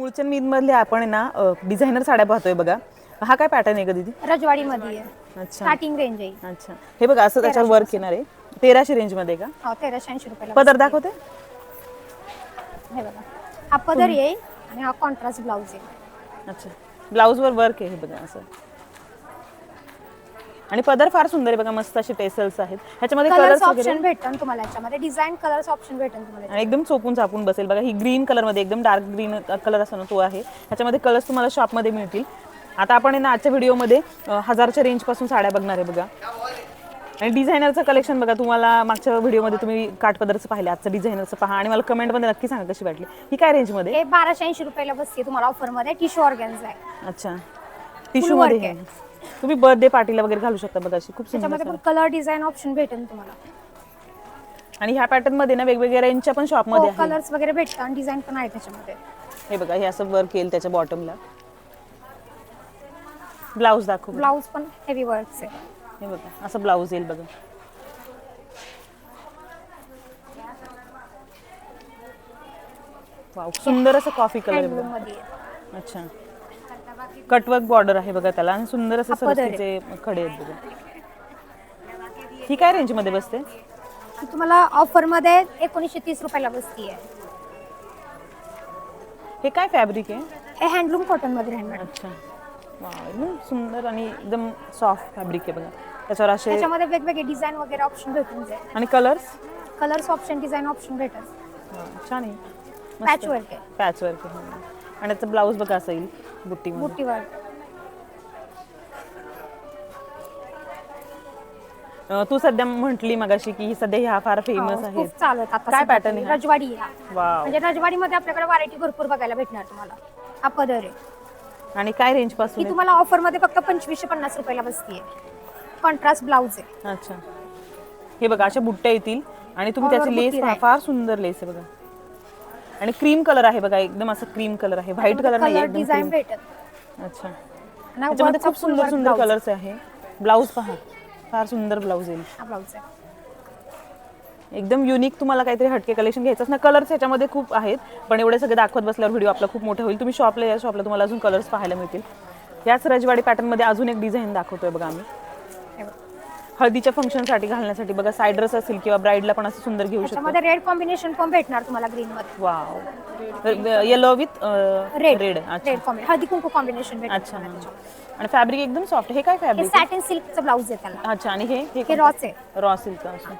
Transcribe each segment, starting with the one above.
मुळचंद मीदमधले आपण आहे ना डिझायनर साड्या पाहतोय बघा. हा काय पॅटर्न आहे का दीदी? रजवाडी मध्ये आहे. अच्छा स्टार्टिंग रेंज आहे. अच्छा, हे बघा असं त्याच्यावर वर्क येणार आहे. 1300 रेंज मध्ये का? हो 1380 रुपयाला. पदर दाखवते. हे बघा हा पदर येईल आणि हा कॉन्ट्रास्ट ब्लाउज आहे. अच्छा, ब्लाउज वर वर्क आहे हे बघा असं. आणि पदर फार सुंदर आहे बघा, मस्त असे टेसल्स आहेत. ह्याच्यामध्ये कलर्स कलर्स वगैरे ऑप्शन भेटन तुम्हाला, याच्यामध्ये डिझाइन कलर्स ऑप्शन भेटन तुम्हाला. आणि एकदम चोपून चापून बसेल बघा. ही ग्रीन कलर मध्ये, एकदम डार्क ग्रीन कलर असतो ना तो आहे. ह्याच्यामध्ये कलर्स तुम्हाला शॉप मध्ये मिळतील. आता आपण आहे ना आजच्या व्हिडिओमध्ये 1000च्या रेंज पासून साड्या बघणार आहे बघा. आणि डिझायनरचं कलेक्शन बघा. तुम्हाला मागच्या व्हिडिओमध्ये तुम्ही काठपदरचं पाहिले, आजचं डिझायनरचं पहा आणि मला कमेंटमध्ये नक्की सांगा कशी वाटली. ही काय रेंजमध्ये? हे 1280 रुपयाला बसते तुम्हाला ऑफर मध्ये. टिश्यू ऑर्गॅन्झा आहे. अच्छा, टिश्यू मध्ये आहे. तुम्ही बर्थडे पार्टीला वगैरे घालू शकता बघा अशी खूप सुंदर. त्याच्यामध्ये पण कलर डिझाइन ऑप्शन भेटेल तुम्हाला. आणि ह्या पॅटर्न मध्ये ना वेगवेगळ्या रेंजच्या पण शॉप मध्ये आहे. कलर्स वगैरे भेटतात आणि डिझाइन पण आहे त्याच्यामध्ये. हे बघा, हे असं वर्क येईल त्याच्या बॉटमला. ब्लाउज दाखव. ब्लाउज पण हेवी वर्क्स आहे. हे बघा असं ब्लाउज येईल बघा. वाव, सुंदर असं कॉफी कलर आहे बघा. मध्ये अच्छा, कटवर्क बॉर्डर आहे बघा त्याला आणि सुंदर असे सरस्वतीचे खडे आहेत बघा. ही काय रेंज मध्ये बसते? ही तुम्हाला ऑफर मध्ये 1930 रुपयाला बसती आहे. हे काय फॅब्रिक आहे? हे हँडलूम कॉटन मध्ये राहणार. अच्छा, वाव, एकदम सुंदर आणि एकदम सॉफ्ट फॅब्रिक आहे बघा. त्याच्यावर असे त्याच्यामध्ये वेगवेगळे डिझाइन वगैरे ऑप्शन भेटून जाईल. आणि कलर्स ऑप्शन डिझाइन ऑप्शन भेटेल. छान आहे. पॅच वर्क आहे. पॅच वर्क आहे. आणि त्याचं ब्लाउज बघा असं येईल बुट्टीमध्ये. बुट्टी वर्क. तू सध्या म्हटली मगाशी की सध्या ह्या फार फेमस आहेत. खूप चालत आता. काय पॅटर्न आहे? रजवाडी आहे. वाव, म्हणजे रजवाडी मध्ये आपल्याकडे व्हरायटी भरपूर बघायला भेटणार तुम्हाला. हा पदर आहे. आणि काय रेंज पासून ही तुम्हाला ऑफर मध्ये फक्त 2550 रुपयाला बसतीये. कॉन्ट्रास्ट ब्लाउज आहे. अच्छा, हे बघा अशा बुट्ट्या येतील आणि तुम्ही त्याची लेस पहा, फार सुंदर लेस आहे बघा. आणि क्रीम कलर आहे बघा, एकदम असं क्रीम कलर आहे, व्हाईट कलर नाही एकदम डिझाइन भेटत. अच्छा, त्याच्यामध्ये खूप सुंदर सुंदर कलर्स आहे. ब्लाउज पहा, फार सुंदर ब्लाउज येईल. हा ब्लाउज आहे. एकदम युनिक. तुम्हाला काहीतरी हटके कलेक्शन घ्यायचं ना, कलर्स याच्यामध्ये खूप आहेत पण एवढे सगळे दाखवत बसल्यावर व्हिडिओ आपला खूप मोठा होईल. तुम्ही शॉपला या, शॉपला तुम्हाला अजून कलर्स पाहायला मिळतील. याच रजवाडी पॅटर्न मध्ये अजून एक डिझाईन दाखवतोय बघा आम्ही. हळदीच्या फंक्शनसाठी घालण्यासाठी बघा, साइड ड्रेस असेल किंवा ब्राइडला पण असं सुंदर घेऊ शकतो. त्याच्यामध्ये रेड कॉम्बिनेशन पण भेटणार तुम्हाला ग्रीन मध्ये. Wow, yellow with red. अच्छा, हळदी कुंकू कॉम्बिनेशन भेटणार. अच्छा. आणि फॅब्रिक एकदम सॉफ्ट. हे काय फॅब्रिक? सॅटिन सिल्कचं ब्लाउज आहे त्याला. अच्छा, आणि हे रॉच आहे. Raw silk. अच्छा,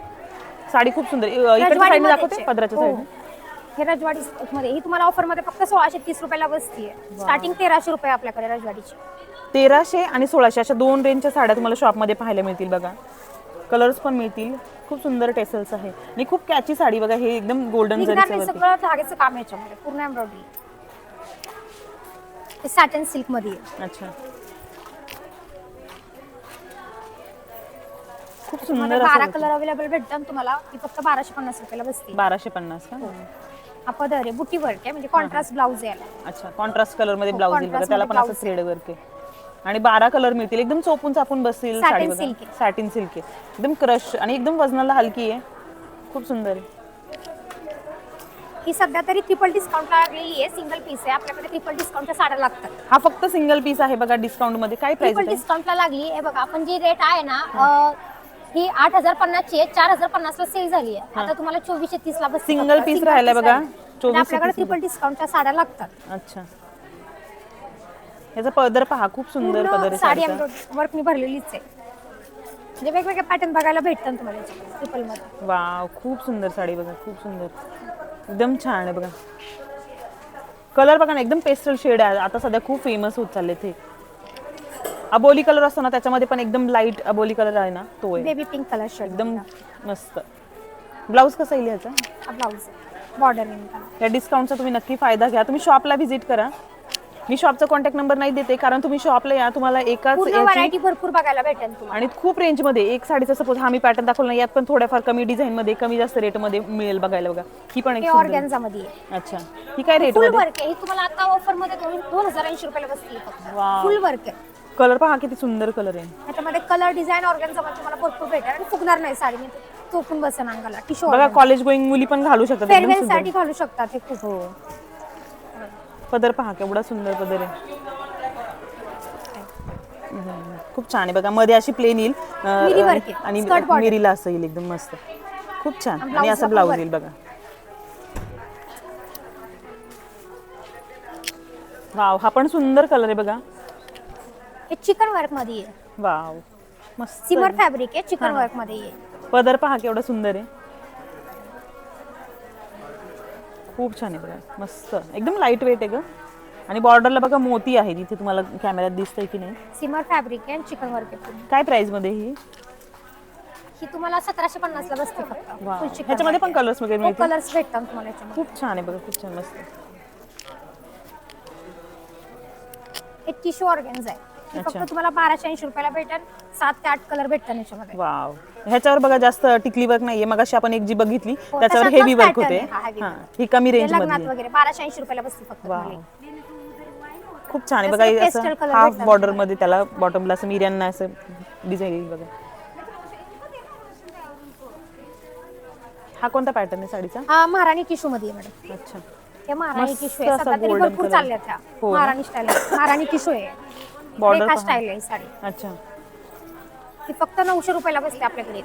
साडी खूप सुंदर. इकडच्या साईडने दाखवते, पदराच्या साईडने. हे रजवाडी मध्ये ही तुम्हाला ऑफर मध्ये फक्त 1630 रुपयाला बसतीये. स्टार्टिंग 1300 रुपये आपल्याकडे रजवाडीची. 1300 आणि 1600 अशा दोन रेंजच्या साड्या तुम्हाला शॉप मध्ये पाहायला मिळतील बघा. कलर्स पण मिळतील. खूप सुंदर टेसल्स आहे आणि खूप कॅची साडी बघा. हे एकदम गोल्डन जरीचं सगळं धाग्याचं काम याच्यामध्ये, पूर्ण एम्ब्रॉयडरी. हे सॅटिन सिल्क मध्ये आहे. अच्छा, खूप सुंदर. 12 कलर अवेलेबल भेटतात तुम्हाला. ही फक्त 1250 रुपयाला बसते. 1250 का? हा पदर आहे, बुटी वर्क आहे, म्हणजे कॉन्ट्रास्ट ब्लाउज आहे याला. अच्छा, कॉन्ट्रास्ट कलर मध्ये ब्लाउज येईल बघा. त्याला पण असं थ्रेड वर्क आहे आणि 12 कलर मिळतील. एकदम चोपून चापून बसतील साडी बघा. सॅटिन सिल्क आहे, एकदम क्रश आणि एकदम वजनाला हलकी आहे. खूप सुंदर आहे. ही सध्या तरी ट्रिपल डिस्काउंट लागलेली आहे. सिंगल पीस आहे आपल्याकडे. ट्रिपल डिस्काउंटच्या साड्या लागतात. हा फक्त सिंगल पीस आहे बघा डिस्काउंट मध्ये. काय प्राइस आहे? ट्रिपल डिस्काउंटला लागली आहे बघा. आपण जी रेट आहे ना, ही 8050 ची आहे. 4050 ला सेल झाली आहे. आता तुम्हाला 2430 ला बसते. सिंगल पीस राहिला बघा. आपल्याकडे ट्रिपल डिस्काउंटच्या साड्या लागतात. अच्छा, याचा पदर पहा, खूप सुंदर पदर आहे. साडी वर्क मी भरलेलीच आहे. म्हणजे वेगवेगळे पॅटर्न बघायला भेटतात तुम्हाला ट्रिपल मध्ये. वाव, खूप सुंदर साडी बघा, खूप सुंदर, एकदम छान आहे बघा. कलर बघा ना, एकदम पेस्टल शेड आहे. आता सध्या खूप फेमस होत चालले ते. अबोली कलर असतो ना, त्याच्यामध्ये पण एकदम लाईट अबोली कलर आहे ना, तो आहे. बेबी पिंक कलर शेड, एकदम मस्त. ब्लाउज कसा येईल याचा? Blouse border. या डिस्काउंटचा तुम्ही नक्की फायदा घ्या. तुम्ही शॉपला व्हिजिट करा. मी शॉपचा कॉन्टॅक्ट नंबर नाही देते कारण तुम्ही शॉपला या, तुम्हाला एकाच व्हरायटी भरपूर बघायला भेटेल तुम्हाला. आणि खूप रेंज मध्ये. एक साडीचा सपोज हा मी पॅटर्न दाखवला ना, यात पण थोड्याफार कमी डिझाईन मध्ये, कमी जास्त रेट मध्ये मिळेल बघायला बघा. ही पण एक ऑर्गॅन्झा मध्ये आहे. अच्छा, ही काय रेट फुल वर्क आहे. ही तुम्हाला आता ऑफर मध्ये 2080 रुपयाला बसते. फुल वर्क आहे. कलर पहा किती सुंदर कलर आहे. त्याच्यामध्ये कलर डिझाईन ऑर्गॅन्झा मध्ये तुम्हाला भरपूर भेटेल आणि फुगणार नाही साडी. मी चोपून बसन अंगाला. टिश्यू बघा, कॉलेज गोईंग मुली पण घालू शकतात. फेअरवेल साठी घालू शकतात हे खूप. हो, पदर पहा केवढा सुंदर पदर आहे. खूप छान आहे बघा. मध्ये अशी प्लेन येईल मिरी work आहे. आणि Skirt border. मिरीला असं येईल एकदम मस्त. खूप छान. आणि आणि असं blouse ला ब्लाऊज पण येईल बघा. वाव, हा पण सुंदर कलर आहे बघा. हे चिकन वर्क मध्ये आहे. वाव, मस्त. सिमर फॅब्रिक आहे, चिकन वर्क मध्ये आहे. पदर पहा केवढा सुंदर आहे. खूप छान आहे बघा, मस्त एकदम लाईट वेट आहे ग. आणि बॉर्डरला बघा मोती आहे, इथे तुम्हाला कॅमेऱ्यात दिसतंय की नाही. सिमर फॅब्रिक आहे आणि चिकन वर्क आहे पूर्ण. काय प्राइस मध्ये ही? ही तुम्हाला 1750 ला बसते फक्त. वाव. Full chicken ह्याच्यामध्ये work पण आहे. कलर्स वगैरे हो, मिळतील. कलर्स भेटतात तुम्हाला याच्यामध्ये. खूप छान आहे बघा, खूप छान मस्त. हे टिश्यू ऑर्गन्स आहे. हे फक्त अच्छा. तुम्हाला 1280 रुपयाला भेटेल. 7 ते 8 कलर भेटतात याच्यामध्ये. वाव, ह्याच्यावर बघा जास्त टिकली वर्क नाहीये. मगाशी आपण एक जी बघितली हो, त्याच्यावर त्याच्यातलाच हेवी वर्क pattern होते. आहे, हा heavy हा, work. ही कमी हे रेंज लग्नात मध्ये आहे. वगैरे 1280 रुपयाला बसते फक्त वाव. तुम्हाला. खूप छान आहे त्याचं बघा. एक हे असं pastel color हाफ भेटणार बॉर्डर तुम्हाला. मध्ये त्याला बॉटमला असं मिऱ्यांना असं डिझाईन येईल बघा. हा कोणता पॅटर्न आहे साडीचा? हा महाराणी टिश्यू मध्ये आहे मॅडम. अच्छा. हे महाराणी मस्त टिश्यू आहे. असा सध्या तरी golden भरपूर color. चालल्या त्या. हो ना? महाराणी स्टाईल महाराणी टिश्यू आहे. Border रेखा पहा. स्टाईल आहे ही साडी. अच्छा. ती फक्त 900 रुपयाला बसते आपल्याकडे.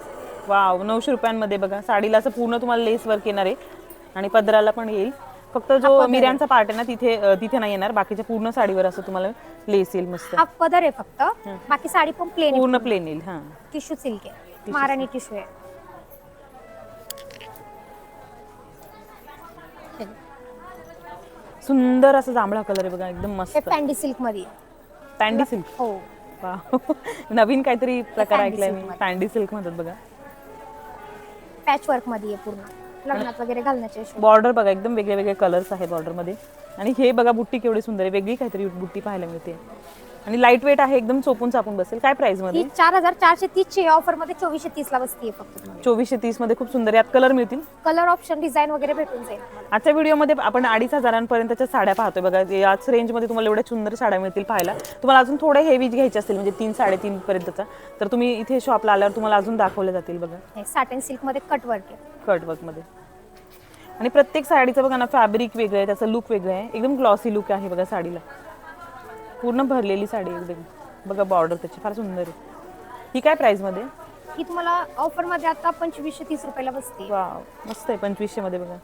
वाव, 900 रुपयांमध्ये बघा. साडीला असं पूर्ण तुम्हाला लेस वर्क येणार आहे आणि पदराला पण येईल. फक्त जो मिऱ्यांचा पार्ट आहे ना तिथे नाही येणार. बाकीच्या पूर्ण साडीवर असं तुम्हाला लेस येईल मस्त. हा पदर आहे फक्त. बाकी साडी पण प्लेन पूर्ण प्लेन येईल. हा, टिश्यू सिल्क आहे. महाराणी टिश्यू आहे. सुंदर असं जांभळा कलर आहे बघा, एकदम हे मस्त. पॅन्डी सिल्क मध्ये आहे. पॅन्डी सिल्क. हो. वाव, नवीन काहीतरी प्रकार पॅन्डी ऐकलाय मी. silk मध्ये. पॅन्डी सिल्क म्हणतात बघा. पॅच वर्क मध्ये आहे पूर्ण. लग्नात वगैरे घालण्याचे हिशोब. बॉर्डर बघा, एकदम वेगळे वेगळे कलर्स आहेत बॉर्डर मध्ये. आणि हे बघा बुट्टी केवढी सुंदर आहे. वेगळी काहीतरी बुट्टी पाहायला मिळते आणि लाईट वेट आहे, एकदम चोपून चापून बसेल. काय प्राइस मध्ये? ही 4430 ची ऑफर मध्ये 2430 ला बसते फक्त तुम्हाला. 2430 मध्ये खूप सुंदर. यात कलर मिळतील. कलर ऑप्शन डिझाईन वगैरे भेटून जाईल तुम्हाला. आजच्या व्हिडिओमध्ये आपण 2500 पर्यंतच्या साड्या पाहतोय बघा. याच रेंजमध्ये तुम्हाला एवढ्या सुंदर साड्या मिळतील पाहायला. तुम्हाला अजून थोडे हेवी घ्यायचे असतील म्हणजे 3-3.5 पर्यंतचा, तर तुम्ही इथे शॉपला आल्यावर तुम्हाला अजून दाखवले जातील बघा. हे सॅटिन सिल्क मध्ये कट वर्क आहे. कट वर्क मध्ये. आणि प्रत्येक साडीचं बघा ना फॅब्रिक वेगळं आहे, त्याचं लुक वेगळं आहे. एकदम ग्लॉसी लुक आहे बघा साडीला. पूर्ण भरलेली साडी एकदम बघा. बॉर्डर त्याची फार सुंदर आहे. ही काय प्राइस मध्ये? ही तुम्हाला ऑफर मध्ये आता 2530 रुपयाला बसते. वाव, मस्त आहे. 2500 मध्ये बघा.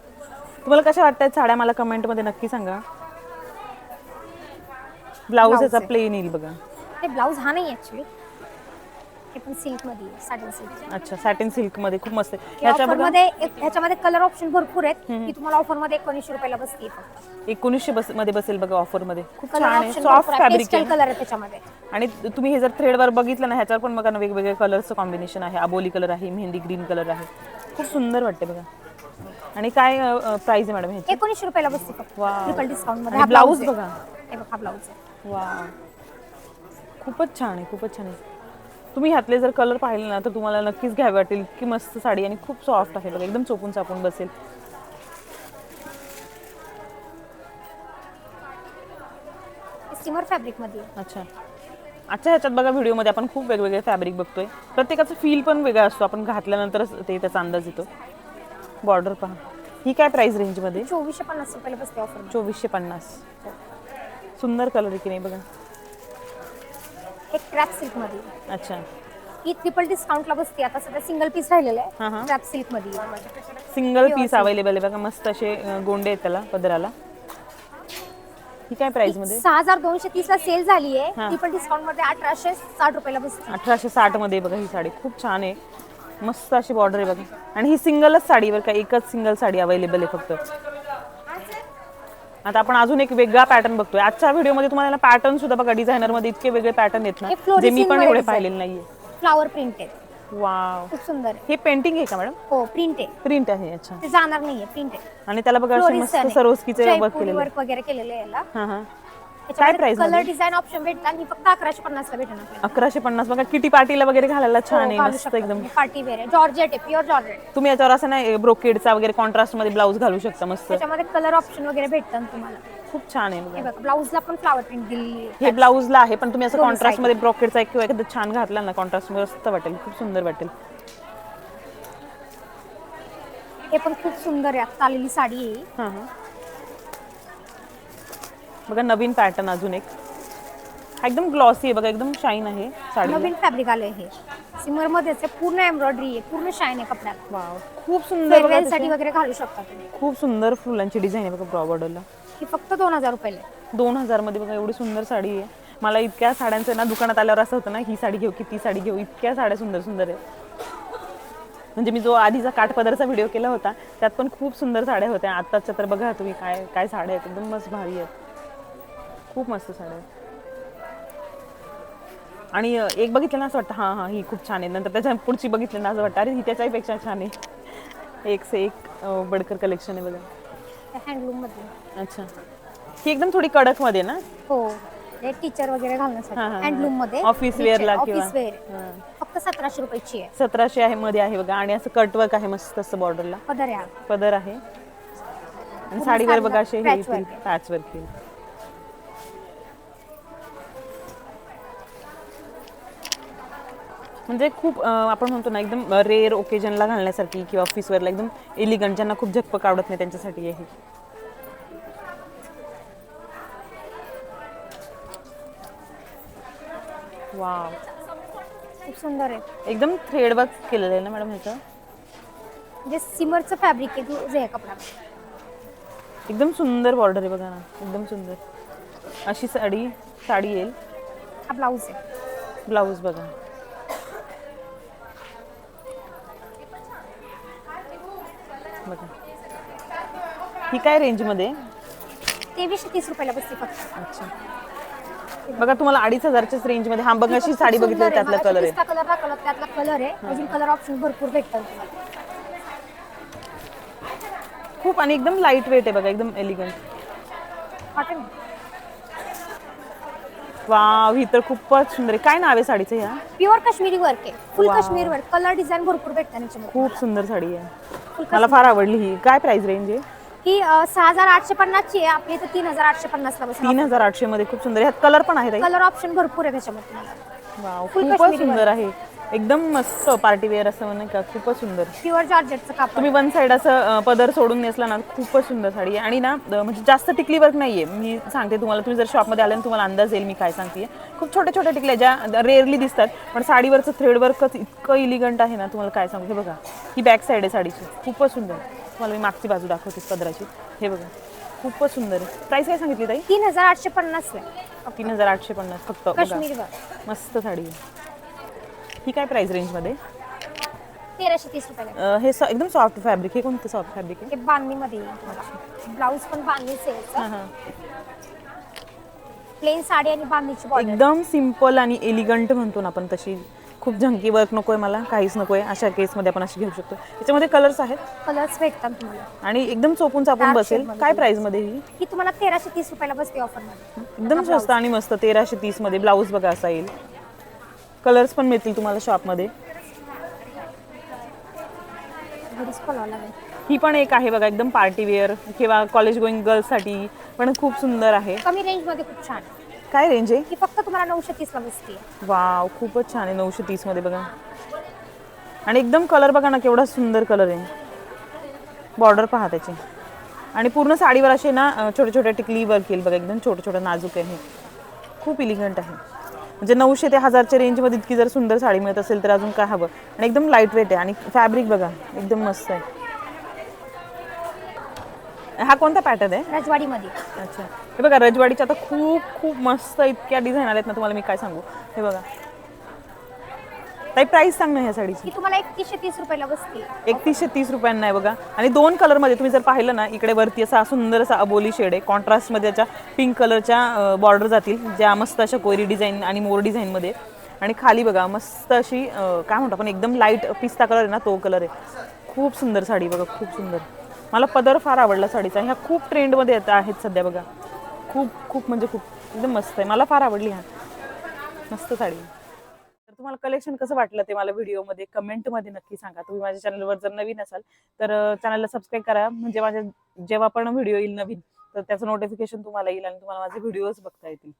तुम्हाला कशा वाटतात साड्या मला कमेंट मध्ये नक्की सांगा. ब्लाऊज याचा आहे. प्लेन येईल बघा. हे ब्लाऊज हा नाही ऍक्च्युली. हे पण सिल्क मध्ये सॅटिन सिल्क. अच्छा, सॅटिन सिल्क मध्ये खूप मस्त आहे. ऑफर बघा मध्ये ह्याच्यामध्ये कलर ऑप्शन भरपूर आहेत. ही तुम्हाला ऑफर मध्ये 1900 रुपयाला बसते फक्त. 1900 मध्ये बसेल बघा ऑफर मध्ये. खूप कलर छान आहे. ऑप्शन सॉफ्ट फॅब्रिक पेस्टल आहे. कलर आहे त्याच्यामध्ये. आणि तुम्ही हे जर थ्रेडवर बघितलं ना, ह्याच्यावर पण बघा ना वेगवेगळे कलरचं कॉम्बिनेशन आहे. अबोली कलर आहे, मेहंदी ग्रीन कलर आहे. खूप सुंदर वाटते बघा. आणि काय प्राइस आहे मॅडम ह्याची? 1900 रुपयाला बसते फक्त. वाव. ट्रिपल डिस्काउंट मध्ये. आणि हा ब्लाऊज ब्लाऊज बघा. हे बघा ब्लाऊज आहे. वा, खूपच छान आहे, खूपच छान आहे. तुम्ही ह्यातले जर कलर पाहिले ना तर तुम्हाला नक्कीच घ्यावी वाटेल. इतकी मस्त साडी आणि खूप सॉफ्ट आहे बघा. एकदम चोपून चापून बसेल. सिमर फॅब्रिक मध्ये. अच्छा. आजच्या ह्याच्यात बघा व्हिडिओमध्ये आपण खूप वेगवेगळे फॅब्रिक बघतोय. प्रत्येकाचं फील पण वेगळा असतो. आपण घातल्यानंतरच त्याचा अंदाज येतो. बॉर्डर पहा. ही काय प्राइस रेंज मध्ये? 2450 रुपयाला बसते ऑफर. 2450. सुंदर कलर आहे की नाही बघा. एक क्रॅप सिल्क मध्ये. अच्छा. ही ट्रिपल डिस्काउंटला बसते. आता सध्या सिंगल पीस राहिलेलं हा, हा. आहे क्रॅप सिल्क मध्ये. सिंगल पीस अवेलेबल आहे बघा. मस्त असे गोंडे आहेत त्याला पदराला. ही काय प्राइस मध्ये? 6230 ला सेल झाली आहे. हा. ती पण डिस्काउंट मध्ये 1860 रुपयाला बसते. 1860 मध्ये बघा. ही साडी खूप छान आहे. मस्त अशी बॉर्डर आहे बघा. आणि ही सिंगलच साडी बरं का. एकच सिंगल साडी अवेलेबल आहे फक्त. आता आपण अजून एक वेगळा पॅटर्न बघतोय. आजच्या व्हिडिओमध्ये तुम्हाला पॅटर्न सुद्धा बघा डिझायनर मध्ये इतके वेगळे पॅटर्न आहेत ना, हे floral जे मी पण मध्ये एवढे design. पाहिलेले नाहीये. फ्लावर प्रिंट आहे. वाव, खूप सुंदर आहे. हे पेंटिंग आहे का मॅडम? हो, प्रिंट आहे. प्रिंट आहे. अच्छा. ते जाणार नाहीये, प्रिंट आहे. आणि त्याला बघा असे मस्त सरोस्कीचे वर्क केलेले. वर्क वगैरे केलेलं आहे याला. हा, हा. काय प्राइस? कलर डिझाईन ऑप्शन भेटतात. ही फक्त 1150 ला भेटणार आपल्याला. 1150 बघा. किटी पार्टीला वगैरे घालायला छान आहे. घालू मस्त शकता एकदम. तुम्ही. पार्टी वेअर आहे. जॉर्जेट आहे, प्युअर जॉर्जेट. तुम्ही याच्यावर असं नाही ब्रोकेडचा वगैरे कॉन्ट्रास्ट मध्ये ब्लाऊज घालू शकता. मस्त. त्याच्यामध्ये कलर ऑप्शन वगैरे भेटतात तुम्हाला. खूप छान आहे हे बघा. बघा ब्लाऊजला पण फ्लावर प्रिंट दिली. हे ब्लाऊजला आहे पण तुम्ही असं दोन्ही कॉन्ट्रास्ट side. मध्ये ब्रोकेडचा किंवा एखादं छान घातला ना कॉन्ट्रास्ट मध्ये मस्त वाटेल. खूप सुंदर वाटेल. हे पण खूप सुंदर आहे. आता आलेली साडी आहे. हा, हा. बघा नवीन पॅटर्न अजून एक, हा एकदम ग्लॉसी आहे बघा, एकदम शाईन आहे साडी. नवीन फॅब्रिक आलंय हे, सिमर मध्येच आहे, पूर्ण एम्ब्रॉयडरी आहे, पूर्ण शाईन आहे कपड्याला. वाव, खूप सुंदर बघा फेअरवेल साठी त्याचे. वगैरे घालू शकता तुम्ही. खूप सुंदर फुलांची डिझाईन आहे बघा बॉर्डरला. ही फक्त 2000 रुपयाला आहे. 2000 मध्ये बघा एवढी सुंदर साडी आहे. मला इतक्या साड्यांचं ना दुकानात आल्यावर असं होतं ना, ही साडी घेऊ की ती साडी घेऊ, इतक्या साड्या सुंदर सुंदर आहे. म्हणजे मी जो आधीचा काठपदरचा व्हिडिओ केला होता त्यात पण खूप सुंदर साड्या होत्या. आत्ताच्या तर बघा तुम्ही काय काय साड्या आहेत, एकदम मस्त भारी आहेत, खूप मस्त साड्या आहेत. आणि एक बघितलं ना असं वाटतं हां हां ही खूप छान आहे, नंतर त्याच्या पुढची बघितली ना असं वाटतं अरे ही त्याच्यापेक्षा छान आहे. एक से एक बडकर कलेक्शन आहे बघा. हँडलूम मध्ये. अच्छा, ही एकदम थोडी कडक मध्ये ना. हो, हे टीचर वगैरे घालण्यासाठी हँडलूम मध्ये. ऑफिस वेअरला किंवा ऑफिस वेअर फक्त 1700 रुपयाची आहे. 1700 आहे मध्ये आहे बघा. आणि असं कटवर्क आहे मस्त असं बॉर्डरला, पदर आहे. पदर आहे. आणि साडीवर बघा असे हे पॅच वर्क केलं. म्हणजे खूप आपण म्हणतो ना एकदम रेअर ओकेजनला घालण्यासारखी किंवा ऑफिसवरला एकदम एलिगंट, ज्यांना खूप झकपक आवडत नाही त्यांच्यासाठी आहे. वाव, खूप सुंदर आहे. एकदम थ्रेड वर्क केलेलं आहे ना मॅडम ह्याचं. म्हणजे सिमरचं फॅब्रिक आहे जे कपडा. एकदम सुंदर बॉर्डर आहे बघा ना, एकदम सुंदर अशी साडी येईल. हा ब्लाऊज आहे. ब्लाऊज बघा. बघा ही काय रेंज मध्ये? 2330 रुपयाला बसते फक्त. अच्छा, बघा तुम्हाला 2500च्याच रेंज मध्ये. हा बघा अशी साडी बघितली त्यातला कलर आहे. त्यातला कलर आहे. अजून कलर ऑप्शन भरपूर भेटतात तुम्हाला. खूप आणि एकदम लाईट वेट आहे बघा, एकदम एलिगंट. कॉटन. वाव, ही तर खूपच सुंदर आहे. काय नाव आहे साडीचं? ह्या प्युअर काश्मीरी वर्क आहे, फुल काश्मीरी वर्क. कलर डिझाईन भरपूर भेटतात याच्यामध्ये. खूप सुंदर साडी आहे, मला फार आवडली ही. काय प्राइस रेंज आहे ही? 6850 ची आहे. आपली तर 3850 ला बसते. 3800 मध्ये. खूप सुंदर. ह्यात कलर पण आहे. कलर ऑप्शन भरपूर आहे त्याच्यामध्ये. वाव, खूपच सुंदर आहे, एकदम मस्त पार्टी वेअर असं नाही का, खूपच सुंदर. प्युअर जॉर्जेटचं कापड. तुम्ही वन साइड असं पदर सोडून नेसला ना, खूपच सुंदर साडी आहे. आणि ना म्हणजे जास्त टिकली वर्क नाहीये, मी सांगते तुम्हाला. तुम्ही जर शॉपमध्ये आले ना तुम्हाला अंदाज येईल मी काय सांगते. खूप छोट्या छोट्या टिकल्या ज्या रेअरली दिसतात, पण साडीवरचं थ्रेड वर्कच इतकं इलिगंट आहे ना, तुम्हाला काय सांगू. हे बघा, ही बॅक साईड आहे साडीची, खूपच सुंदर. तुम्हाला मी मागची बाजू दाखवते पदराची. हे बघा, खूपच सुंदर आहे. प्राइस काय सांगितली ताई? 3850 आहे. 3850 फक्त. काश्मीरी वर्क मस्त साडी आहे. ही काय प्राइस रेंज मध्ये? 1330 रुपयाला. हे एकदम सॉफ्ट फॅब्रिक. हे कोणतं सॉफ्ट फॅब्रिक आहे? हे बांधणी मध्ये. ब्लाऊज पण बांधणीच आहे. प्लेन साडी आणि बांधणीची बॉर्डर. एकदम सिंपल आणि एलिगंट म्हणतो ना आपण तशी. खूप झंकी वर्क नकोय मला, काहीच नकोय. अशा केसमध्ये आपण अशी घेऊ शकतो. त्याच्यामध्ये कलर्स आहेत. कलर्स भेटतात तुम्हाला आणि एकदम चोपून चापून बसेल. काय प्राइस मध्ये ही? ही तुम्हाला 1330 रुपयाला बसते ऑफर मध्ये. एकदम स्वस्त आणि मस्त. 1330 मध्ये. ब्लाऊज बघा असा येईल. कलर्स पण मिळतील तुम्हाला शॉपमध्ये. ही पण एक आहे बघा, एकदम पार्टी वेअर किंवा कॉलेज गोईंग गर्ल्स साठी पण खूप सुंदर आहे. कमी रेंज मध्ये खूप छान. काय रेंज आहे? ही फक्त तुम्हाला 930 ला बसते. वाव, खूपच छान आहे. 930 मध्ये बघा. आणि एकदम कलर बघा ना, केवढा सुंदर कलर आहे. बॉर्डर पहा त्याची. आणि पूर्ण साडीवर असे ना छोटे छोटे टिकली वर्क येईल बघा, एकदम छोटं छोटं नाजूक आहे. खूप इलिगंट आहे. म्हणजे 900 ते 1000च्या रेंजमध्ये इतकी जर सुंदर साडी मिळत असेल तर अजून काय हवं. आणि एकदम लाईट वेट आहे. आणि फॅब्रिक बघा एकदम मस्त आहे. हा कोणता पॅटर्न आहे? रजवाडी मध्ये. अच्छा, हे बघा रजवाडीच्या आता खूप खूप मस्त इतक्या डिझाईन आल्यात ना, तुम्हाला मी काय सांगू. हे बघा ताई, प्राइस सांग ना ह्या साडीची. ही तुम्हाला 3130 रुपयाला बसते. 3130 रुपयांना आहे बघा. आणि 2 कलर मध्ये तुम्ही जर पाहिलं ना, इकडे वरती असा सुंदर असा अबोली शेड आहे. कॉन्ट्रास्ट मध्ये त्याच्या पिंक कलरच्या बॉर्डर जातील, ज्या मस्त अशा कोयरी डिझाईन आणि मोर डिझाईन मध्ये. आणि खाली बघा मस्त अशी काय म्हणतो आपण, एकदम लाईट पिस्ता कलर आहे ना, तो कलर आहे. खूप सुंदर साडी बघा, खूप सुंदर. मला पदर फार आवडला साडीचा. ह्या खूप ट्रेंडमध्ये येत आहेत सध्या बघा. खूप खूप म्हणजे खूप एकदम मस्त आहे. मला फार आवडली हा मस्त साडी. तर तुम्हाला कलेक्शन कसं वाटलं ते मला व्हिडिओमध्ये कमेंटमध्ये नक्की सांगा. तुम्ही माझ्या चॅनलवर जर नवीन असाल तर चॅनलला सबस्क्राईब करा, म्हणजे माझ्या जेव्हा पण व्हिडिओ येईल नवीन तर त्याचं नोटिफिकेशन तुम्हाला येईल आणि तुम्हाला माझे व्हिडिओज बघता येतील.